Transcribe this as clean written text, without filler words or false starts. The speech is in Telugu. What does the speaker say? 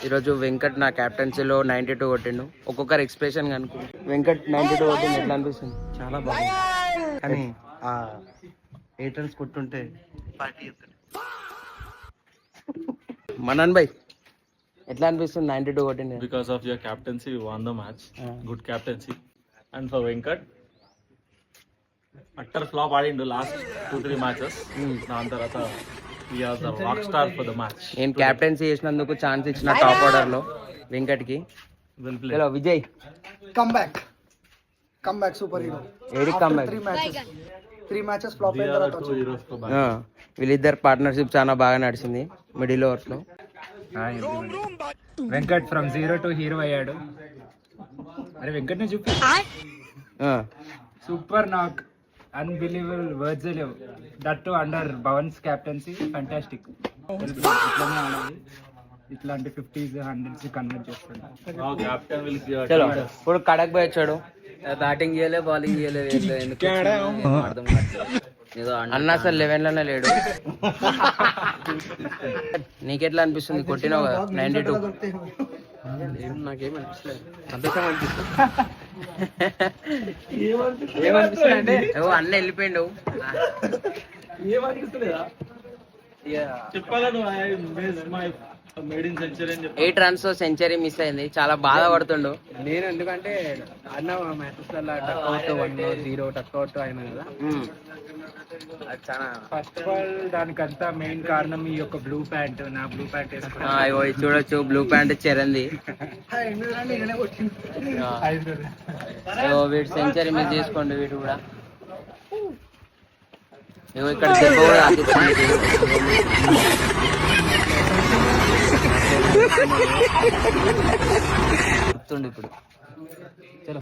ఈరోజు వెంకట్ నా క్యాప్టెన్సీలో 92 కొట్టిండు. ఒక్కొక్కరు ఎక్స్ప్రెషన్ కనుకో. వెంకట్ 92 కొట్టిండు, ఎట్లా అనిపిస్తుంది? చాలా బాగుంది, కానీ ఆ 8 runs కొట్టుంటే పార్టీ మనన్ భాయ్ ఎట్లా అనిపిస్తుంది 92 కొట్టిండు? Because of your captaincy, we won the match. Good captaincy. And for Venkat, utter flop ఆడిండు లాస్ట్ 2-3 matches. దాని తర్వాత he was the rock star for the match. నేను క్యాప్టెన్సీ చేసినందుకు ఛాన్స్ ఇచ్చిన టాప్ ఆర్డర్ లో వెంకట్ కి. Well played. Hello Vijay, come back super hero. AD come back. 3 matches flop అయిన There are తర్వాత two heroes for back. వీళ్ళిద్దరు పార్ట్నర్షిప్ చాలా బాగా నడిచింది మిడిల్ ఓవర్స్ లో. వెంకట్ ఫ్రమ్ 0 to హీరో అయ్యాడు. అరే వెంకట్ ని చూపి సూపర్ నాక్, అన్బిలీవబుల్ వర్డ్స్ లేవు. That to under Bhavan's captaincy fantastic. ఇట్లానే ఆడాలి, ఇట్లాంటి 50s 100s కన్వర్ట్ చేస్తున్నాడు. Now captain will give a చలో toss. ఇప్పుడు కడక్ బాయ్ వచ్చాడు. బ్యాటింగ్ చేయలే, బౌలింగ్ చేయలేదు. అన్న అసలు 11 లోనే లేడు. నీకెట్లా అనిపిస్తుంది? కొట్టినావు కదా 92. నాకేం అనిపిస్తుంది, సంతోషం అనిపిస్తుంది. ఏమనిపిస్తుంది అంటే అన్న వెళ్ళిపోయిండు. చెప్పాలా నువ్వు? I missed my maiden century అని చెప్పి 8 runs సెంచరీ మిస్ అయింది, చాలా బాధపడుతుండు. నేను ఎందుకంటే అన్న మ్యాచెస్లలో టక్అవుట్ 1-0 టక్అవుట్ అయినా కదా. అది చాలా ఫస్ట్ ఆఫ్ ఆల్ దానికంతా మెయిన్ కారణం ఈ యొక్క బ్లూ ప్యాంట్. నా బ్లూ ప్యాంట్ ఇగో ఇది చూడొచ్చు, బ్లూ ప్యాంట్ చెరంది. వీడు సెంచరీ మిస్ చేసుకోండి. వీడు కూడా ఇగో ఇక్కడ దెబ్బ కూడా తాకిస్తుంది. ఇప్పుడు